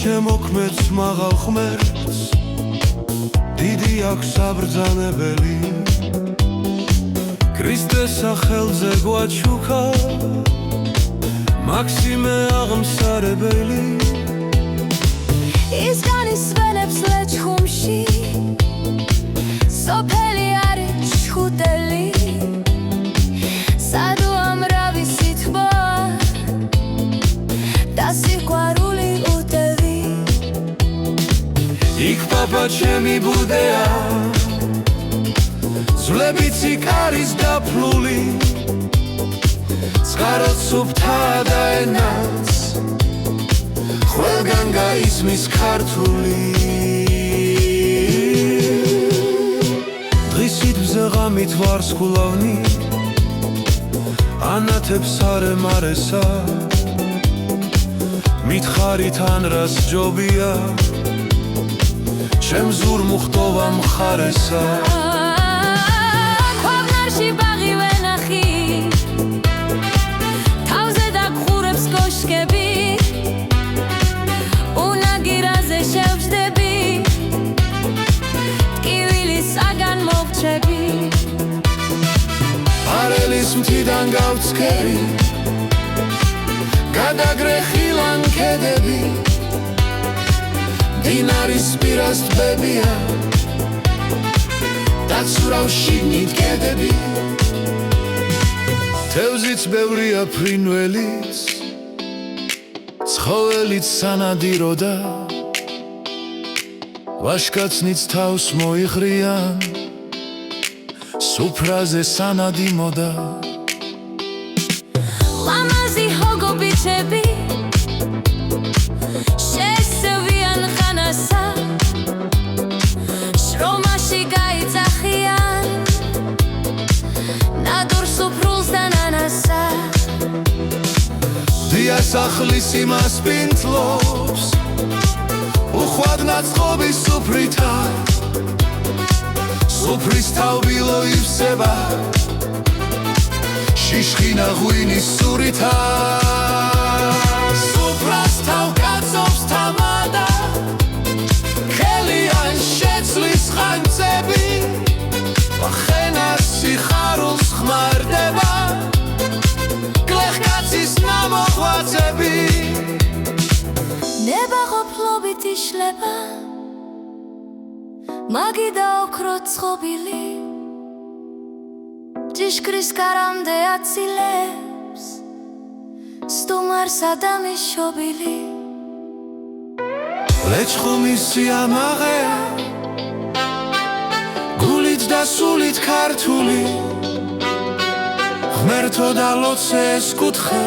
შემოქმედს მაღალ ხმერს დიდი აქვს საბრძანებელი ქრისტეს სახელზე გვაჩუქა მაქსიმე აღმსარებელი ის განისვენებს ლეჩხუმში სოფელი არის შხუდელი სადო ამრავი სითბოა და სიყვარული უტევი იქ პაპა ჩემი ბუდეა ძვლებით სიკარის დაფლული წყაროთ სუფთა და ენაც ყველგან გაისმის ქართული დღისით ღამით ვარსკვლავნი ანათებს არემარესა მითხარით ან რას ჯობია ჩემ ზურ მუხტოვა მხარესა ქვაბნარში ბაღი ვენახი თავზე დაგხურებს კოშკები უნაგირაზე შევჯდები ტკივილის საგან მოვწები არელის მთიდან გავწკერი გადაგრეხილან ქედები დინარის პირას ტბებია დაცურავ შიგნით კედები თევზიც ბევრია ფრინველიც ცხოველიც სანადირო და ვაშკაცნიც თავს მოიხრიან სუფრაზე სანადი მოდა ლამაზი ჰოგობიჩები შესევიან ხანასა შრომაში გაიძახიან ნადურ სუფრულს და ნანასა დიასახლის იმას პინწლობს უხვად ნაწყობის სუფრითა სუფრის თავბილო ივსება შიშხინა ღვინის სურითა სუფრას თავ კაცობს თამადა ხელიან შეცლის ხანძები ვახენას სიხარულს ხმარდება გლეხკაცის ნამოღვაწები ნება ყოფლობით იშლება მაგი და ოქრო ცხობილი ჭიშკრის კარამდე აცილებს სტუმარსა და მიშობილი ლეჩხუმის სიამაღეა გულით და სულით ქართული ღმერთო და ლოცე ეს კუთხე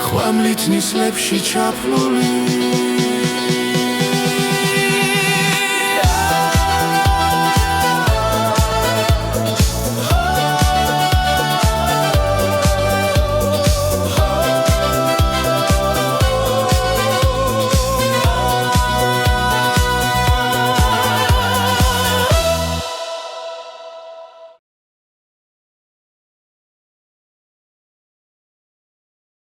ხვამლით ნისლებში ჩაფლული